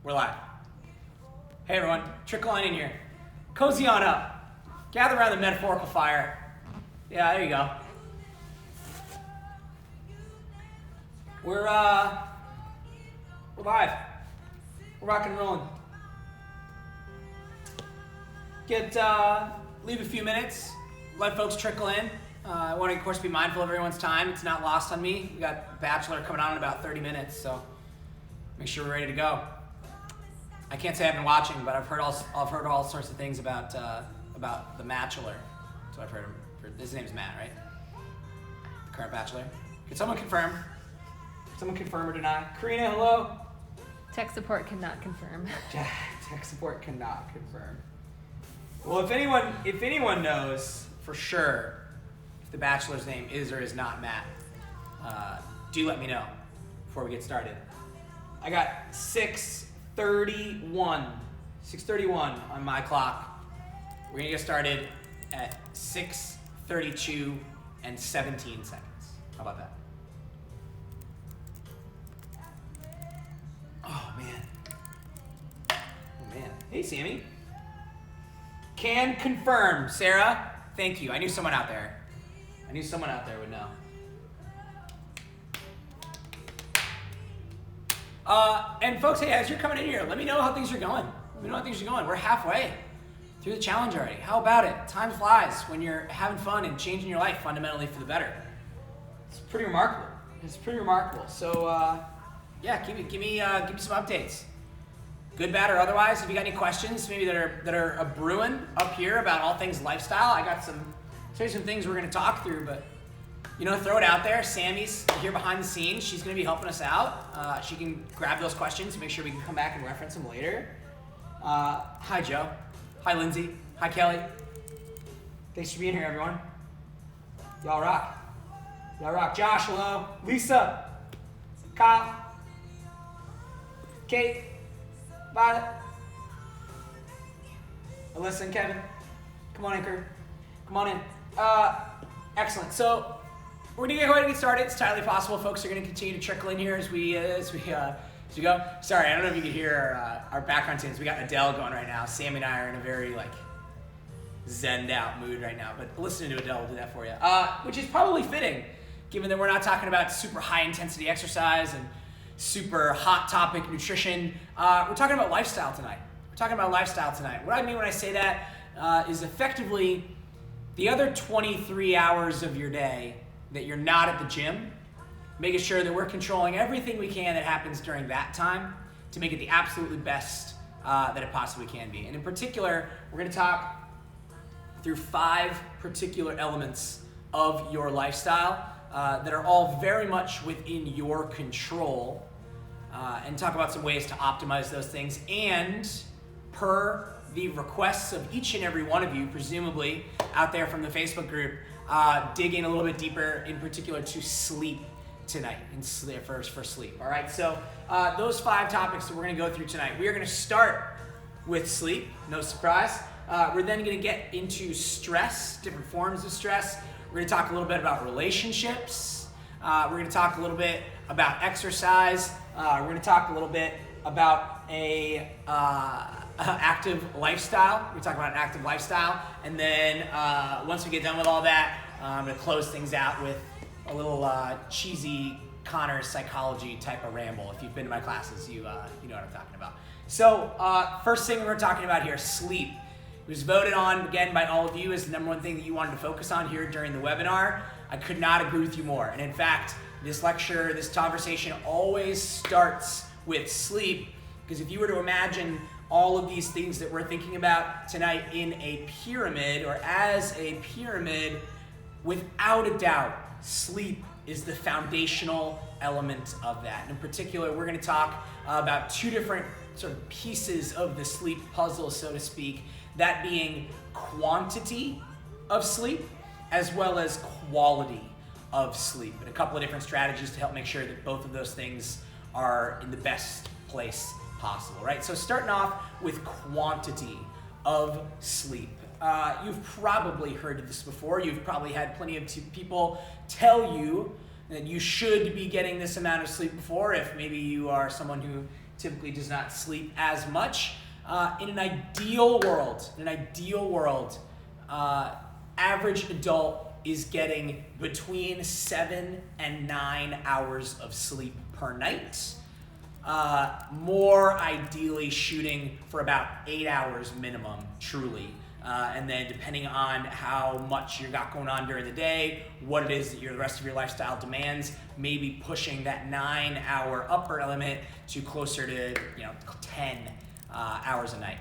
We're live. Hey everyone, trickle on in here. Cozy on up. Gather around the metaphorical fire. Yeah, there you go. We're live. We're rocking and rolling. Leave a few minutes. Let folks trickle in. I want to, of course, be mindful of everyone's time. It's not lost on me. We got Bachelor coming on in about 30 minutes, so make sure we're ready to go. I can't say I've been watching, but I've heard all sorts of things about the Bachelor. So I've heard him. His name's Matt, right? The current Bachelor. Could someone confirm? Someone confirm or deny? Karina, hello. Tech support cannot confirm. Tech support cannot confirm. Well, if anyone knows for sure if the Bachelor's name is or is not Matt, do let me know before we get started. I got 6:31 on my clock. We're gonna get started at 6:32 and 17 seconds. How about that? Oh man. Hey Sammy. Can confirm, Sarah. Thank you. I knew someone out there would know. And folks, hey, as you're coming in here, let me know how things are going. We're halfway through the challenge already. How about it? Time flies when you're having fun and changing your life fundamentally for the better. It's pretty remarkable. So, yeah, give me some updates. Good, bad, or otherwise. If you got any questions, maybe that are brewing up here about all things lifestyle, I got some things we're going to talk through. But throw it out there. Sammy's here behind the scenes. She's going to be helping us out. She can grab those questions and make sure we can come back and reference them later. Hi, Joe. Hi, Lindsay. Hi, Kelly. Thanks for being here, everyone. Y'all rock. Josh, hello. Lisa. Kyle. Kate. Violet. Alyssa and Kevin. Come on, Anchor. Come on in. Excellent. So we're gonna go ahead and get started. It's entirely possible folks are gonna continue to trickle in here as we go. Sorry, I don't know if you can hear our background tunes. We got Adele going right now. Sam and I are in a very zenned out mood right now. But listening to Adele will do that for you, which is probably fitting, given that we're not talking about super high intensity exercise and super hot topic nutrition. We're talking about lifestyle tonight. What I mean when I say that is effectively the other 23 hours of your day that you're not at the gym, making sure that we're controlling everything we can that happens during that time to make it the absolutely best that it possibly can be. And in particular, we're going to talk through 5 particular elements of your lifestyle that are all very much within your control, and talk about some ways to optimize those things, and per the requests of each and every one of you, presumably out there from the Facebook group, digging a little bit deeper in particular to sleep tonight, for sleep. All right, so those 5 topics that we're going to go through tonight. We are going to start with sleep, no surprise. We're then going to get into stress, different forms of stress. We're going to talk a little bit about relationships. We're going to talk a little bit about exercise. We're going to talk a little bit about active lifestyle. We're going to talk about an active lifestyle. And then once we get done with all that, I'm going to close things out with a little cheesy Connor psychology type of ramble. If you've been to my classes, you know what I'm talking about. So first thing we're talking about here, sleep. It was voted on, again, by all of you as the number one thing that you wanted to focus on here during the webinar. I could not agree with you more. And in fact, this lecture, this conversation always starts with sleep, because if you were to imagine all of these things that we're thinking about tonight in a pyramid or as a pyramid, without a doubt, sleep is the foundational element of that. And in particular, we're going to talk about 2 different sort of pieces of the sleep puzzle, so to speak, that being quantity of sleep as well as quality of sleep, and a couple of different strategies to help make sure that both of those things are in the best place possible, right? So starting off with quantity of sleep. You've probably heard this before. You've probably had plenty of people tell you that you should be getting this amount of sleep before, if maybe you are someone who typically does not sleep as much. In an ideal world, average adult is getting between 7 and 9 hours of sleep per night. More ideally shooting for about 8 hours minimum, truly. And then depending on how much you got going on during the day, what it is that the rest of your lifestyle demands, maybe pushing that 9-hour upper limit to closer to 10 hours a night.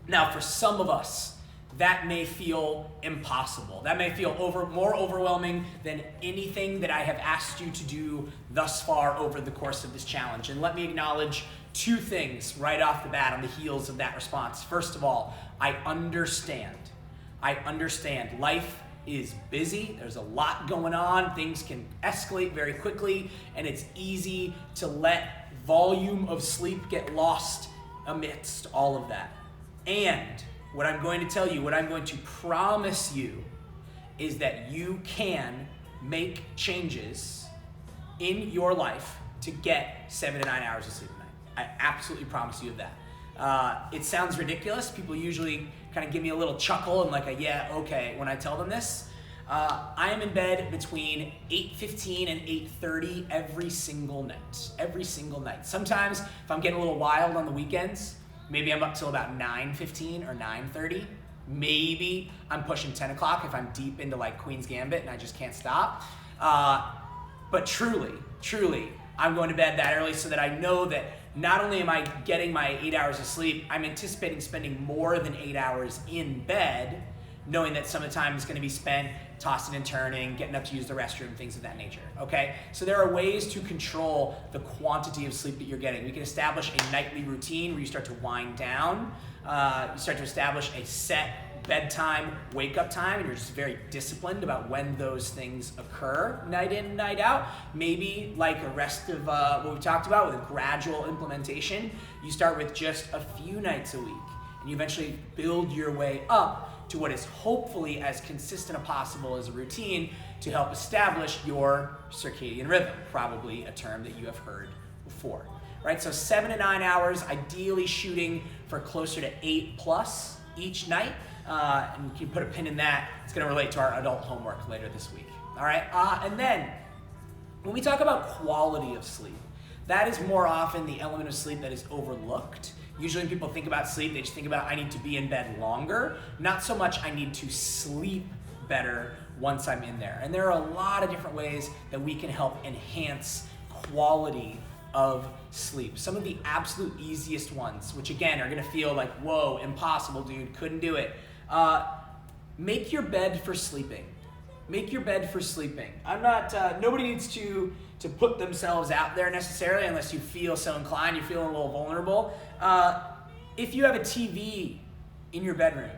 Now, for some of us, that may feel impossible. That may feel more overwhelming than anything that I have asked you to do thus far over the course of this challenge. And let me acknowledge 2 things right off the bat on the heels of that response. First of all, I understand. Life is busy. There's a lot going on. Things can escalate very quickly, and it's easy to let volume of sleep get lost amidst all of that. And what I'm going to tell you, what I'm going to promise you, is that you can make changes in your life to get 7 to 9 hours of sleep a night. I absolutely promise you of that. It sounds ridiculous. People usually kind of give me a little chuckle and like a yeah, okay, when I tell them this. I am in bed between 8:15 and 8:30 every single night. Sometimes if I'm getting a little wild on the weekends, maybe I'm up till about 9:15 or 9:30. Maybe I'm pushing 10 o'clock if I'm deep into like Queen's Gambit and I just can't stop. But truly, I'm going to bed that early so that I know that not only am I getting my 8 hours of sleep, I'm anticipating spending more than 8 hours in bed, knowing that some of the time is going to be spent tossing and turning, getting up to use the restroom, things of that nature, okay? So there are ways to control the quantity of sleep that you're getting. We can establish a nightly routine where you start to wind down. You start to establish a set bedtime, wake-up time, and you're just very disciplined about when those things occur, night in, night out. Maybe like the rest of what we've talked about with a gradual implementation, you start with just a few nights a week, and you eventually build your way up to what is hopefully as consistent as possible as a routine to help establish your circadian rhythm, probably a term that you have heard before, right? So 7 to 9 hours, ideally shooting for closer to 8+ each night, and you can put a pin in that. It's gonna relate to our adult homework later this week, all right? And then, when we talk about quality of sleep, that is more often the element of sleep that is overlooked. Usually when people think about sleep, they just think about I need to be in bed longer, not so much I need to sleep better once I'm in there. And there are a lot of different ways that we can help enhance quality of sleep. Some of the absolute easiest ones, which again are gonna feel like, whoa, impossible, dude, couldn't do it. Make your bed for sleeping. Make your bed for sleeping. I'm not, nobody needs to put themselves out there necessarily unless you feel so inclined, you're feeling a little vulnerable. If you have a TV in your bedroom,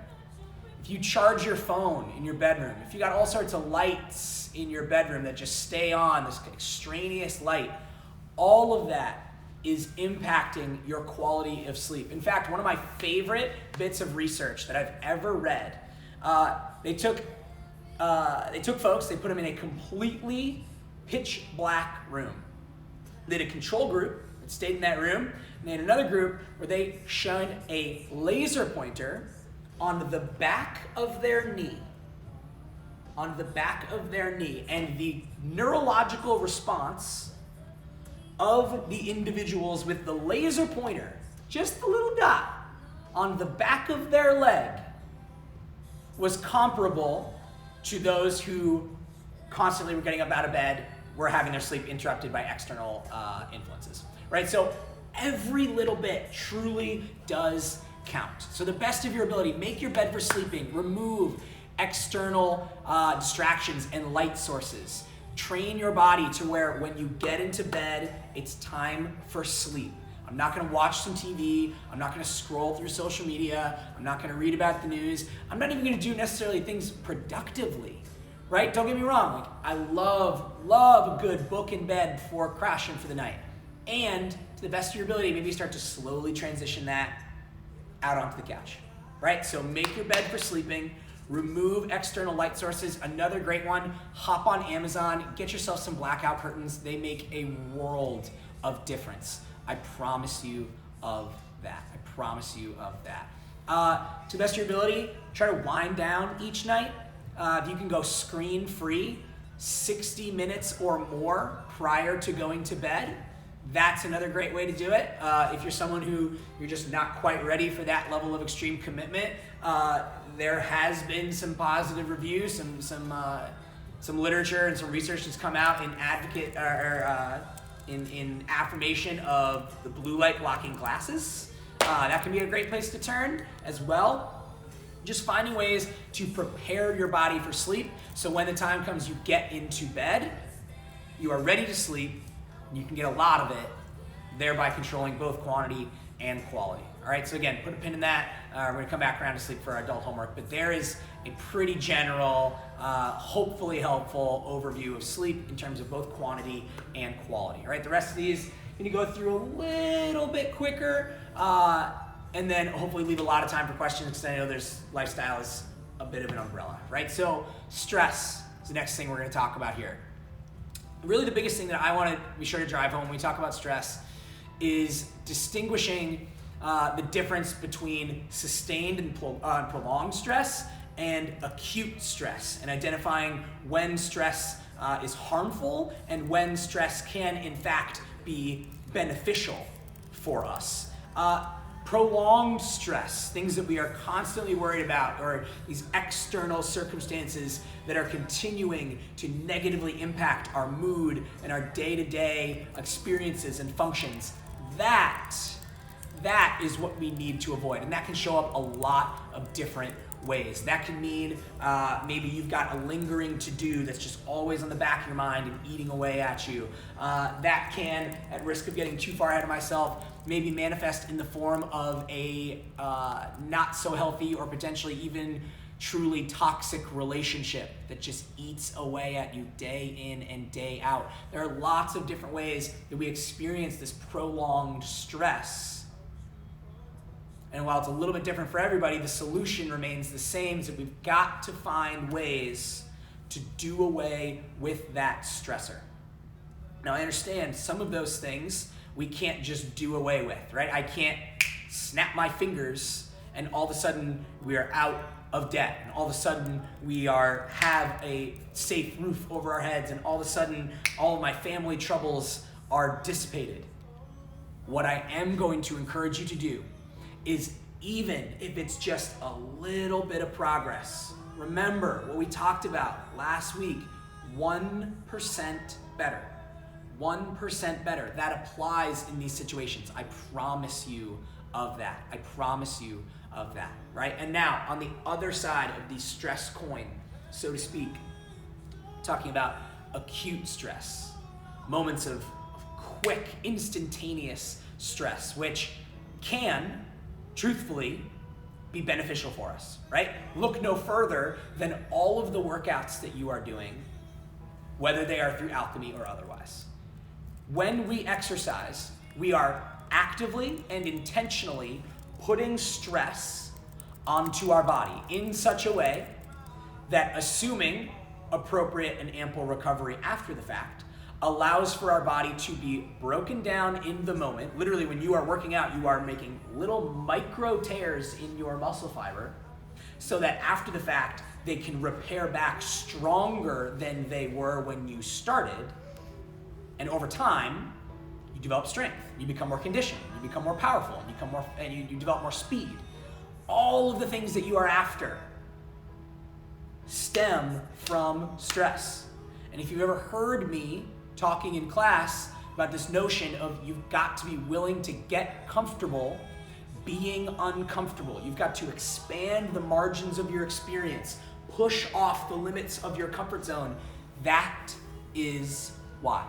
if you charge your phone in your bedroom, if you got all sorts of lights in your bedroom that just stay on, this extraneous light, all of that is impacting your quality of sleep. In fact, one of my favorite bits of research that I've ever read, they took folks, they put them in a completely pitch black room. They had a control group that stayed in that room, and they had another group where they shined a laser pointer on the back of their knee. On the back of their knee. And the neurological response of the individuals with the laser pointer, just the little dot, on the back of their leg was comparable to those who constantly were getting up out of bed, were having their sleep interrupted by external influences, right? So every little bit truly does count. So the best of your ability, make your bed for sleeping, remove external distractions and light sources. Train your body to where when you get into bed, it's time for sleep. I'm not gonna watch some TV, I'm not gonna scroll through social media, I'm not gonna read about the news, I'm not even gonna do necessarily things productively, right? Don't get me wrong, like I love a good book in bed before crashing for the night. And to the best of your ability, maybe start to slowly transition that out onto the couch, right? So make your bed for sleeping, Remove external light sources. Another great one, hop on Amazon, get yourself some blackout curtains. They make a world of difference. I promise you of that. I promise you of that. To the best of your ability, try to wind down each night. If you can go screen-free 60 minutes or more prior to going to bed, that's another great way to do it. If you're someone who you're just not quite ready for that level of extreme commitment, there has been some positive reviews, some literature and some research that's come out in in affirmation of the blue light blocking glasses. That can be a great place to turn as well. Just finding ways to prepare your body for sleep, so when the time comes you get into bed, you are ready to sleep, and you can get a lot of it, thereby controlling both quantity and quality. All right, so again, put a pin in that. We're gonna come back around to sleep for our adult homework, but there is a pretty general, hopefully helpful overview of sleep in terms of both quantity and quality. All right, the rest of these I'm gonna go through a little bit quicker, and then hopefully leave a lot of time for questions, because I know lifestyle is a bit of an umbrella, right? So stress is the next thing we're gonna talk about here. Really the biggest thing that I wanna be sure to drive home when we talk about stress is distinguishing the difference between sustained and prolonged stress and acute stress, and identifying when stress is harmful and when stress can in fact be beneficial for us. Prolonged stress, things that we are constantly worried about, or these external circumstances that are continuing to negatively impact our mood and our day-to-day experiences and functions, that is what we need to avoid. And that can show up a lot of different ways. That can mean maybe you've got a lingering to-do that's just always on the back of your mind and eating away at you. That can, at risk of getting too far ahead of myself, maybe manifest in the form of a not so healthy or potentially even truly toxic relationship that just eats away at you day in and day out. There are lots of different ways that we experience this prolonged stress. And while it's a little bit different for everybody, the solution remains the same, is that we've got to find ways to do away with that stressor. Now, I understand some of those things we can't just do away with, right? I can't snap my fingers and all of a sudden we are out of debt, and all of a sudden we have a safe roof over our heads, and all of a sudden all of my family troubles are dissipated. What I am going to encourage you to do is, even if it's just a little bit of progress, remember what we talked about last week, 1% better. 1% better. That applies in these situations. I promise you of that. I promise you of that, right? And now, on the other side of the stress coin, so to speak, talking about acute stress, moments of quick, instantaneous stress, which can, truthfully, be beneficial for us, right? Look no further than all of the workouts that you are doing, whether they are through Alchemy or otherwise. When we exercise, we are actively and intentionally putting stress onto our body in such a way that, assuming appropriate and ample recovery after the fact, allows for our body to be broken down in the moment. Literally, when you are working out, you are making little micro tears in your muscle fiber, so that after the fact, they can repair back stronger than they were when you started. And over time, you develop strength, you become more conditioned, you become more powerful, and you develop more speed. All of the things that you are after stem from stress. And if you've ever heard me talking in class about this notion of you've got to be willing to get comfortable being uncomfortable, you've got to expand the margins of your experience, push off the limits of your comfort zone, that is why.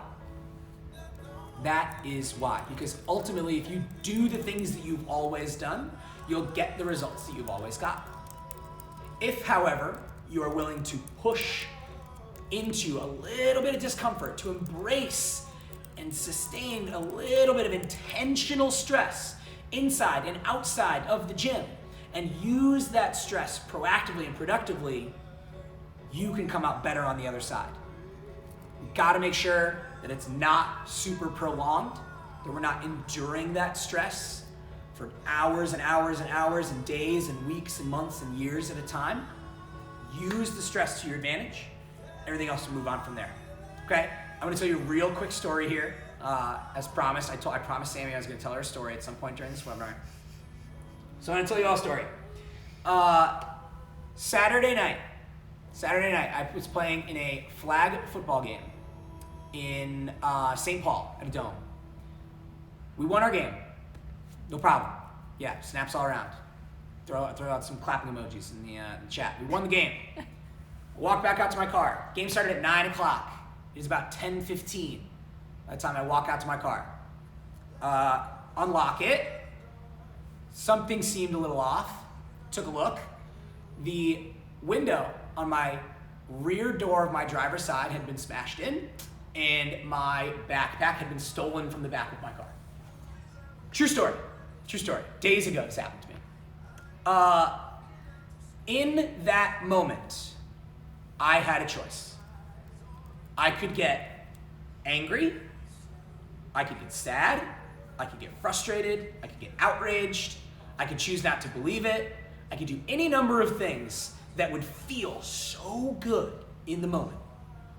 That is why. Because ultimately, if you do the things that you've always done, you'll get the results that you've always got. If, however, you are willing to push into a little bit of discomfort, to embrace and sustain a little bit of intentional stress inside and outside of the gym, and use that stress proactively and productively, you can come out better on the other side. You gotta make sure that it's not super prolonged, that we're not enduring that stress for hours and hours and hours and days and weeks and months and years at a time. Use the stress to your advantage. Everything else will move on from there. Okay? I'm gonna tell you a real quick story here. As promised, I promised Sammy I was gonna tell her a story at some point during this webinar. So I'm gonna tell you all a story. Saturday night, I was playing in a flag football game in St. Paul at a dome. We won our game. No problem. Yeah, snaps all around. Throw out some clapping emojis in the chat. We won the game. I walk back out to my car. Game started at 9 o'clock. It is about 10:15 by the time I walk out to my car. Unlock it. Something seemed a little off. Took a look. The window on my rear door of my driver's side had been smashed in, and my backpack had been stolen from the back of my car. True story. True story. Days ago this happened to me. In that moment, I had a choice. I could get angry, I could get sad, I could get frustrated, I could get outraged, I could choose not to believe it, I could do any number of things that would feel so good in the moment.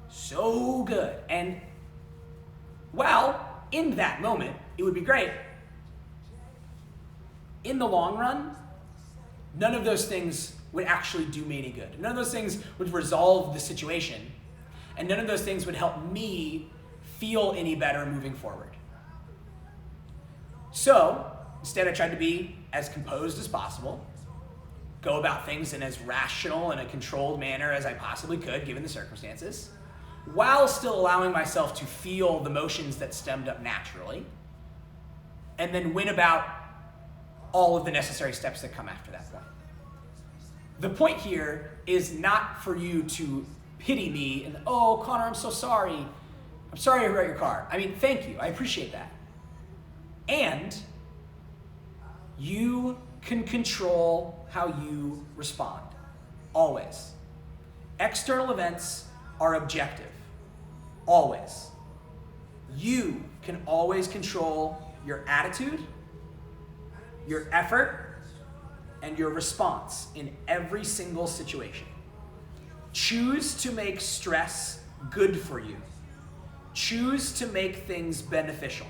So good. And well, in that moment, it would be great. In the long run, none of those things would actually do me any good. None of those things would resolve the situation, and none of those things would help me feel any better moving forward. So, instead I tried to be as composed as possible, go about things in as rational and a controlled manner as I possibly could, given the circumstances, while still allowing myself to feel the emotions that stemmed up naturally, and then went about all of the necessary steps that come after that point. The point here is not for you to pity me and, oh, Connor, I'm so sorry. I'm sorry I wrecked your car. I mean, thank you. I appreciate that. And you can control how you respond. Always. External events are objective. Always. You can always control your attitude, your effort, and your response in every single situation. Choose to make stress good for you. Choose to make things beneficial.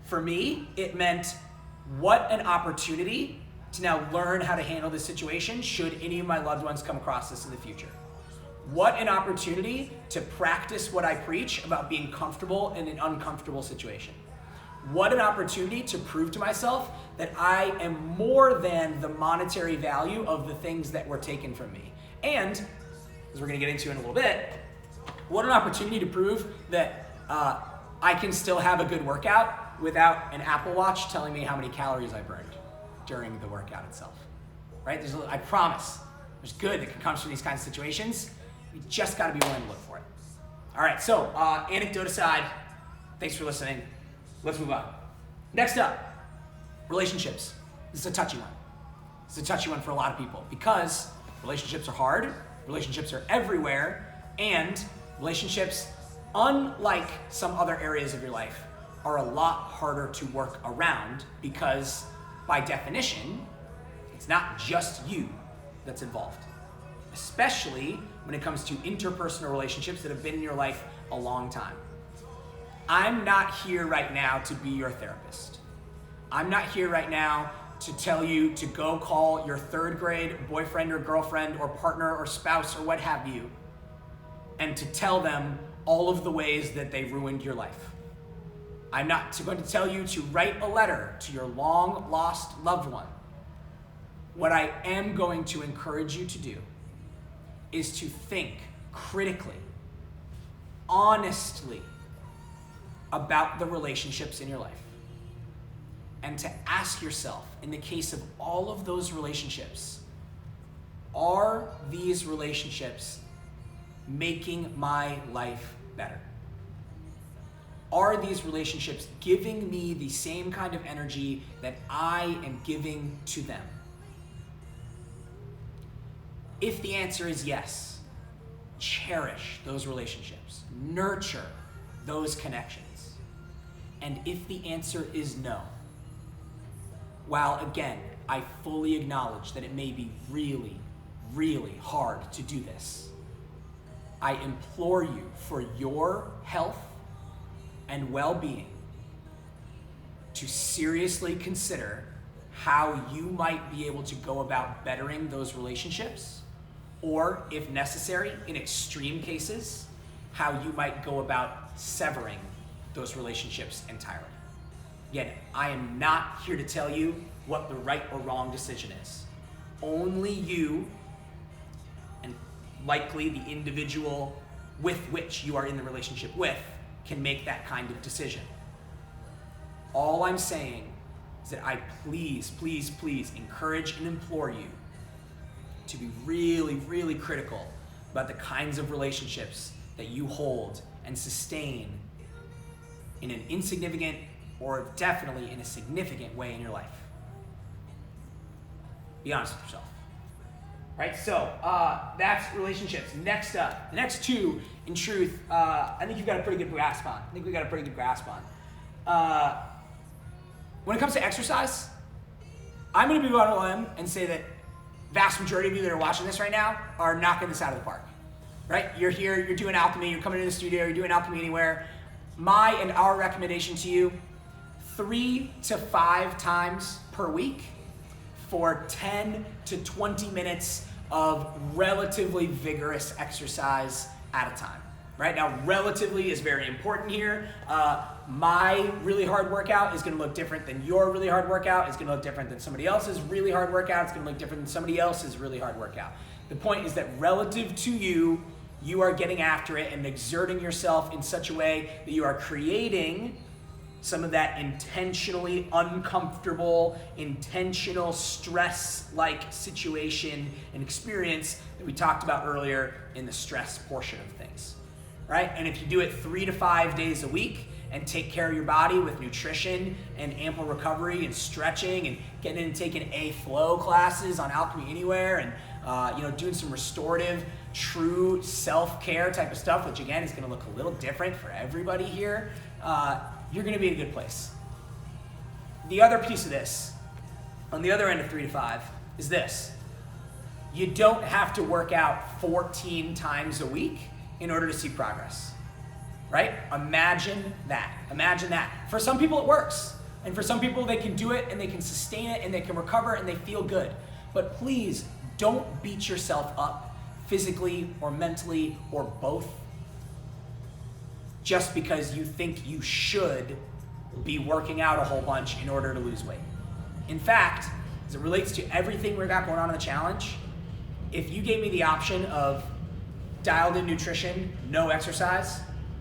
For me, it meant what an opportunity to now learn how to handle this situation should any of my loved ones come across this in the future. What an opportunity to practice what I preach about being comfortable in an uncomfortable situation. What an opportunity to prove to myself that I am more than the monetary value of the things that were taken from me. And, as we're gonna get into in a little bit, what an opportunity to prove that I can still have a good workout without an Apple Watch telling me how many calories I burned during the workout itself, right? I promise, there's good that can come from these kinds of situations. You just gotta be willing to look for it. All right, so anecdote aside, thanks for listening. Let's move on. Next up, relationships. This is a touchy one. This is a touchy one for a lot of people because relationships are hard, relationships are everywhere, and relationships, unlike some other areas of your life, are a lot harder to work around because, by definition, it's not just you that's involved, especially when it comes to interpersonal relationships that have been in your life a long time. I'm not here right now to be your therapist. I'm not here right now to tell you to go call your third grade boyfriend or girlfriend or partner or spouse or what have you and to tell them all of the ways that they ruined your life. I'm not going to tell you to write a letter to your long lost loved one. What I am going to encourage you to do is to think critically, honestly, about the relationships in your life. And to ask yourself, in the case of all of those relationships, are these relationships making my life better? Are these relationships giving me the same kind of energy that I am giving to them? If the answer is yes, cherish those relationships, nurture those connections. And if the answer is no, while again, I fully acknowledge that it may be really, really hard to do this, I implore you for your health and well-being to seriously consider how you might be able to go about bettering those relationships, or if necessary, in extreme cases, how you might go about severing those relationships entirely. Again, I am not here to tell you what the right or wrong decision is. Only you, and likely the individual with which you are in the relationship with, can make that kind of decision. All I'm saying is that I please, please, please encourage and implore you to be really, really critical about the kinds of relationships that you hold and sustain in an insignificant or definitely in a significant way in your life. Be honest with yourself. Right, so that's relationships. Next up, the next two, in truth, I think you've got a pretty good grasp on. I think we've got a pretty good grasp on. When it comes to exercise, I'm going to be on a limb and say that vast majority of you that are watching this right now are knocking this out of the park. Right? You're here, you're doing Alchemy, you're coming into the studio, you're doing Alchemy Anywhere. My and our recommendation to you, 3 to 5 times per week for 10 to 20 minutes of relatively vigorous exercise at a time. Right? Now, relatively is very important here. My really hard workout is going to look different than your really hard workout. It's going to look different than somebody else's really hard workout. It's going to look different than somebody else's really hard workout. The point is that relative to you, you are getting after it and exerting yourself in such a way that you are creating some of that intentionally uncomfortable, intentional stress-like situation and experience that we talked about earlier in the stress portion of things. Right? And if you do it 3 to 5 days a week and take care of your body with nutrition and ample recovery and stretching and getting in and taking A flow classes on Alchemy Anywhere and doing some restorative, true self-care type of stuff, which again is going to look a little different for everybody here, you're going to be in a good place. The other piece of this, on the other end of 3 to 5, is this. You don't have to work out 14 times a week in order to see progress, right? Imagine that. Imagine that. For some people it works, and for some people they can do it and they can sustain it and they can recover and they feel good. But please don't beat yourself up physically or mentally or both just because you think you should be working out a whole bunch in order to lose weight. In fact, as it relates to everything we've got going on in the challenge, if you gave me the option of dialed in nutrition, no exercise,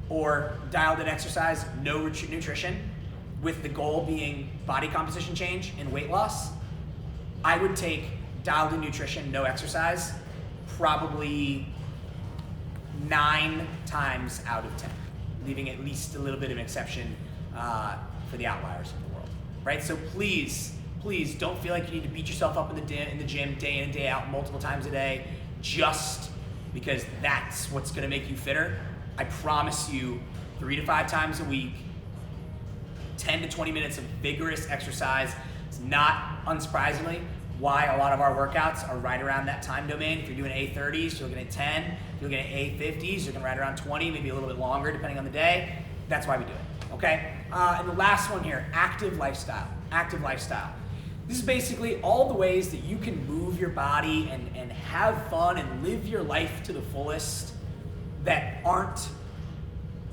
or dialed in exercise, no nutrition, with the goal being body composition change and weight loss, I would take dialed in nutrition, no exercise, probably 9 times out of 10, leaving at least a little bit of an exception for the outliers of the world, right? So please don't feel like you need to beat yourself up in the gym day in and day out multiple times a day just because that's what's going to make you fitter. I promise you 3 to 5 times a week, 10 to 20 minutes of vigorous exercise. It's not unsurprisingly why a lot of our workouts are right around that time domain. If you're doing A30s, you're looking at 10. If you're looking at A50s, you're going right around 20, maybe a little bit longer depending on the day. That's why we do it, okay? And the last one here, active lifestyle. Active lifestyle. This is basically all the ways that you can move your body and have fun and live your life to the fullest that aren't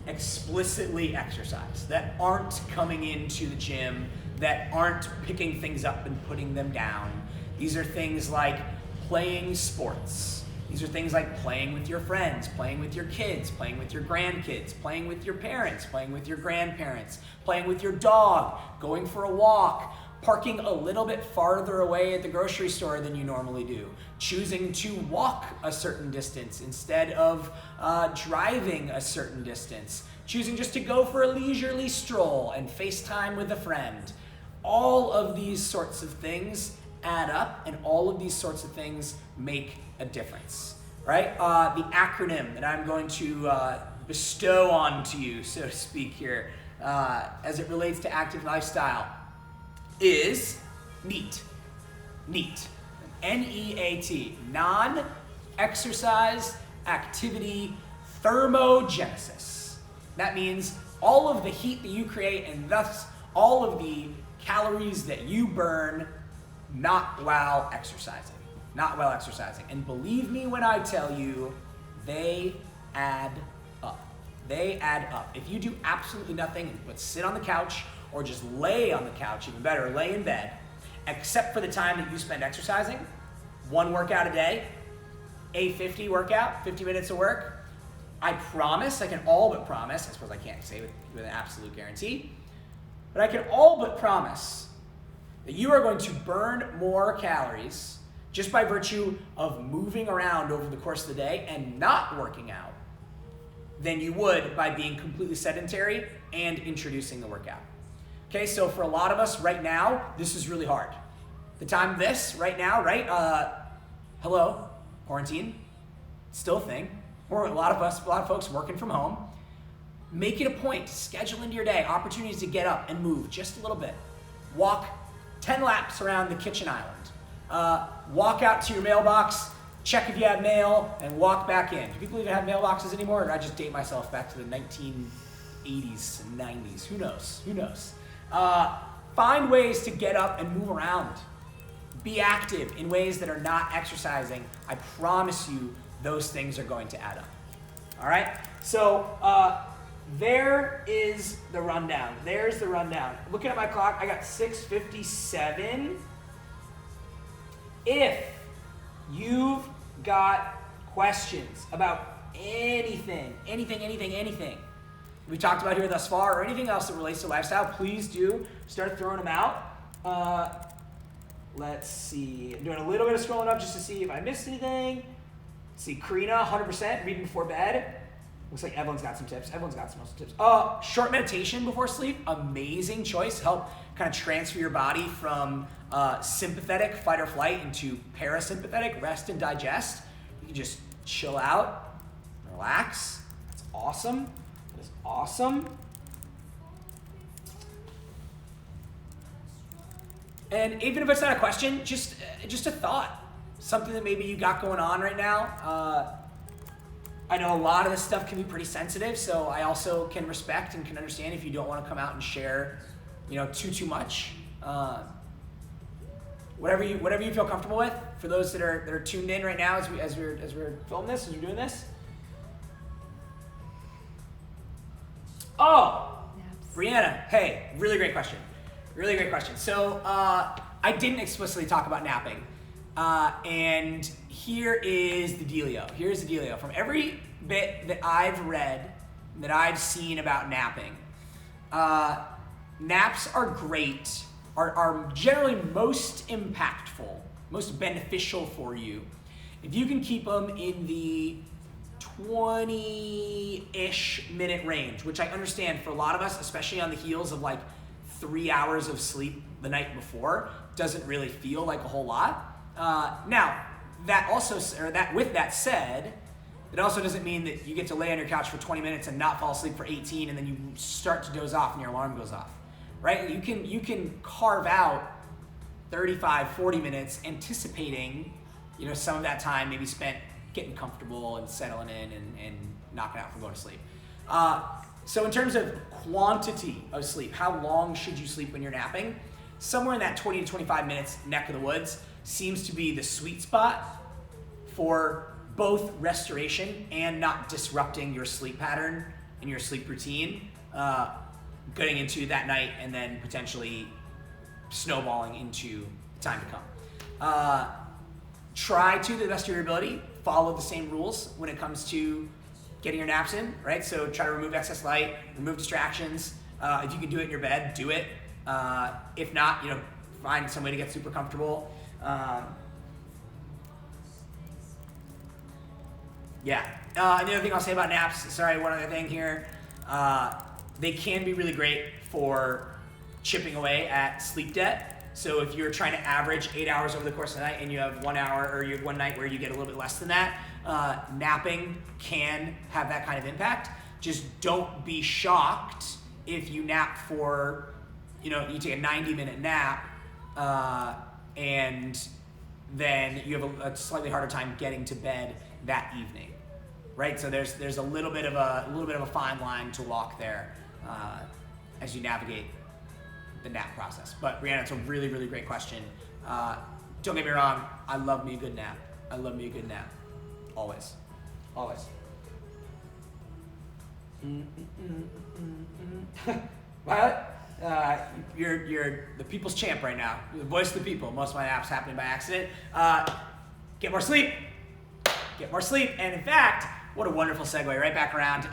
explicitly exercise, that aren't coming into the gym, that aren't picking things up and putting them down. These are things like playing sports. These are things like playing with your friends, playing with your kids, playing with your grandkids, playing with your parents, playing with your grandparents, playing with your dog, going for a walk, parking a little bit farther away at the grocery store than you normally do, choosing to walk a certain distance instead of driving a certain distance, choosing just to go for a leisurely stroll and FaceTime with a friend. All of these sorts of things add up, and all of these sorts of things make a difference, right? The acronym that I'm going to bestow onto you, so to speak here, as it relates to active lifestyle is NEAT. NEAT. N-E-A-T. Non-exercise activity thermogenesis. That means all of the heat that you create and thus all of the calories that you burn not while exercising. Not while exercising. And believe me when I tell you, they add up. They add up. If you do absolutely nothing but sit on the couch or just lay on the couch, even better, lay in bed, except for the time that you spend exercising, one workout a day, a 50 workout, 50 minutes of work, I promise, I can all but promise, I suppose I can't say with an absolute guarantee, but I can all but promise that you are going to burn more calories just by virtue of moving around over the course of the day and not working out than you would by being completely sedentary and introducing the workout. Okay, so for a lot of us right now, this is really hard. The time of this, right now, right? Hello, quarantine, still a thing. Or a lot of folks working from home. Make it a point to schedule into your day opportunities to get up and move just a little bit. Walk 10 laps around the kitchen island. Walk out to your mailbox, check if you have mail, and walk back in. Do people even have mailboxes anymore, or did I just date myself back to the 1980s and 90s? Who knows? Who knows? Find ways to get up and move around. Be active in ways that are not exercising. I promise you those things are going to add up. All right? So there is the rundown. There's the rundown. Looking at my clock, I got 6:57. If you've got questions about anything we talked about here thus far, or anything else that relates to lifestyle, please do start throwing them out. Let's see. I'm doing a little bit of scrolling up just to see if I missed anything. Let's see, Karina, 100%, reading before bed. Looks like Evelyn's got some tips. Evelyn's got some tips. Short meditation before sleep, amazing choice. Help kind of transfer your body from sympathetic, fight or flight, into parasympathetic, rest and digest. You can just chill out, relax. That's awesome. That is awesome. And even if it's not a question, just a thought. Something that maybe you got going on right now. I know a lot of this stuff can be pretty sensitive, so I also can respect and can understand if you don't want to come out and share, too much. Whatever you feel comfortable with. For those that are tuned in right now as we're filming this, as we're doing this. Oh, Brianna, hey, really great question. Really great question. So I didn't explicitly talk about napping. And here is the dealio. Here's the dealio. From every bit that I've read, that I've seen about napping, naps are great, are generally most impactful, most beneficial for you if you can keep them in the 20-ish minute range, which I understand for a lot of us, especially on the heels of like 3 hours of sleep the night before, doesn't really feel like a whole lot. Now, with that said, it also doesn't mean that you get to lay on your couch for 20 minutes and not fall asleep for 18 and then you start to doze off and your alarm goes off, right? You can carve out 35, 40 minutes anticipating, some of that time maybe spent getting comfortable and settling in and knocking out from going to sleep. So in terms of quantity of sleep, how long should you sleep when you're napping? Somewhere in that 20 to 25 minutes neck of the woods seems to be the sweet spot for both restoration and not disrupting your sleep pattern and your sleep routine, getting into that night and then potentially snowballing into time to come. Try to the best of your ability, follow the same rules when it comes to getting your naps in, right? So try to remove excess light, remove distractions. If you can do it in your bed, do it. If not, find some way to get super comfortable. The other thing I'll say about naps, one other thing here. They can be really great for chipping away at sleep debt. So if you're trying to average 8 hours over the course of the night and you have 1 hour or you have one night where you get a little bit less than that, napping can have that kind of impact. Just don't be shocked if you nap for, you take a 90-minute nap and then you have a slightly harder time getting to bed that evening, right? So there's a little bit of a fine line to walk there as you navigate the nap process. But Brianna, it's a really, really great question. Don't get me wrong, I love me a good nap. Always. Violet, you're the people's champ right now. You're the voice of the people. Most of my naps happening by accident. Get more sleep. And in fact, what a wonderful segue right back around.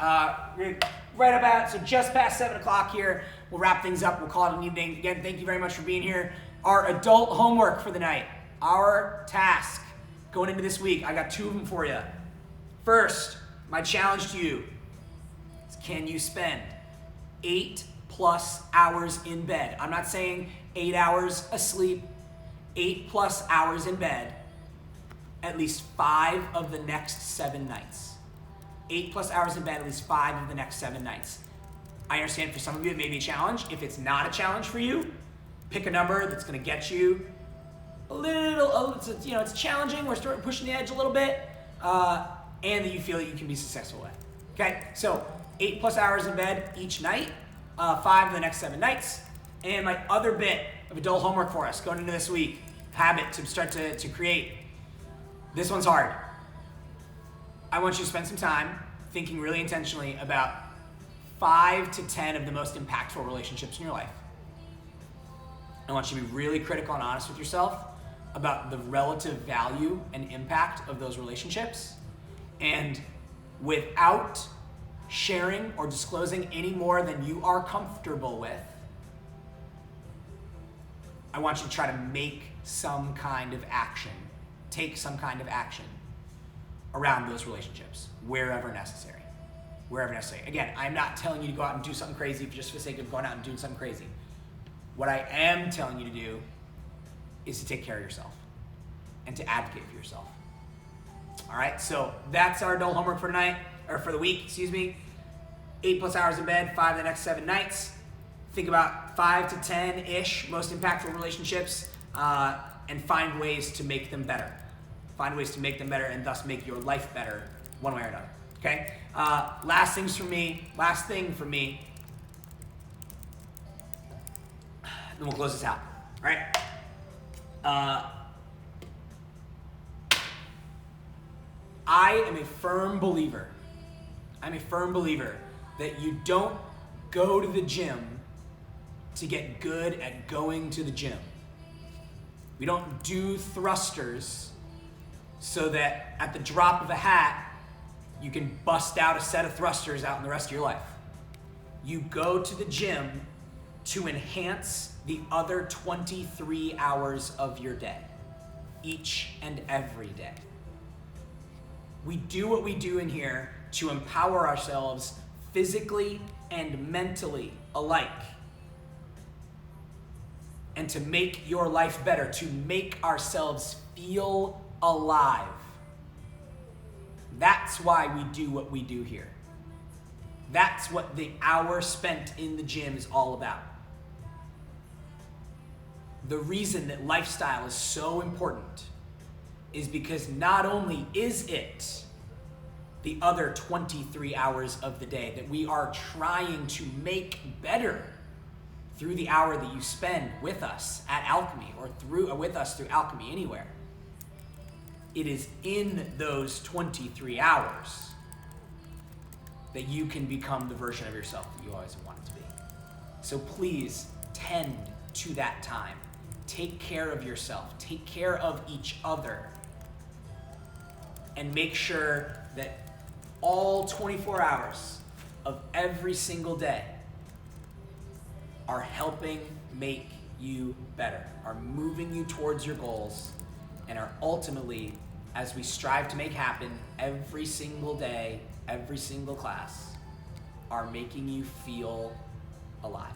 Right about, so just past 7 o'clock here. We'll wrap things up. We'll call it an evening. Again, thank you very much for being here. Our adult homework for the night. Our task going into this week. I got 2 of them for you. First, my challenge to you is, can you spend 8+ hours in bed? I'm not saying 8 hours asleep, 8+ hours in bed, at least 5 of the next 7 nights. 8+ hours in bed, at least 5 of the next 7 nights. I understand for some of you it may be a challenge. If it's not a challenge for you, pick a number that's going to get you a little, it's challenging. We're starting pushing the edge a little bit, and that you feel that you can be successful at. Okay, so 8+ hours in bed each night, 5 of the next 7 nights. And my other bit of adult homework for us going into this week, habit to start to create. This one's hard. I want you to spend some time thinking really intentionally about 5 to 10 of the most impactful relationships in your life. I want you to be really critical and honest with yourself about the relative value and impact of those relationships. And without sharing or disclosing any more than you are comfortable with, I want you to try to make some kind of action, take some kind of action around those relationships, wherever necessary. Again, I'm not telling you to go out and do something crazy just for the sake of going out and doing something crazy. What I am telling you to do is to take care of yourself and to advocate for yourself. All right, so that's our adult homework for tonight, or for the week, 8+ hours in bed, 5 the next 7 nights. Think about 5 to 10-ish most impactful relationships, and find ways to make them better. And thus make your life better one way or another, okay? Last thing for me, then we'll close this out, all right? I am a firm believer that you don't go to the gym to get good at going to the gym. We don't do thrusters so that at the drop of a hat, you can bust out a set of thrusters out in the rest of your life. You go to the gym to enhance the other 23 hours of your day, each and every day. We do what we do in here to empower ourselves physically and mentally alike, and to make your life better, to make ourselves feel alive. That's why we do what we do here. That's what the hour spent in the gym is all about. The reason that lifestyle is so important is because not only is it the other 23 hours of the day that we are trying to make better through the hour that you spend with us at Alchemy, or with us through Alchemy anywhere. It is in those 23 hours that you can become the version of yourself that you always wanted to be. So please tend to that time. Take care of yourself. Take care of each other. And make sure that all 24 hours of every single day are helping make you better, are moving you towards your goals, and are ultimately, as we strive to make happen every single day, every single class, are making you feel alive.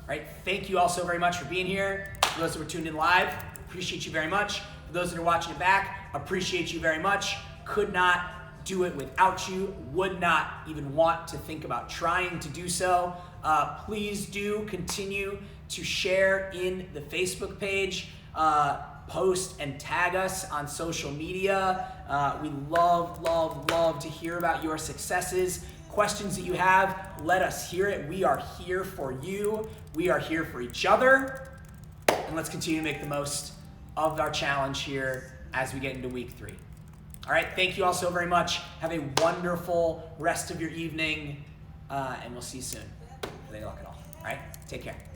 All right, thank you all so very much for being here. For those that were tuned in live, appreciate you very much. For those that are watching it back, appreciate you very much. Could not do it without you, would not even want to think about trying to do so. Please do continue to share in the Facebook page, post and tag us on social media. We love to hear about your successes. Questions that you have, let us hear it. We are here for you. We are here for each other. And let's continue to make the most of our challenge here as we get into week 3. All right, thank you all so very much. Have a wonderful rest of your evening, and we'll see you soon. With any luck at all. All right, take care.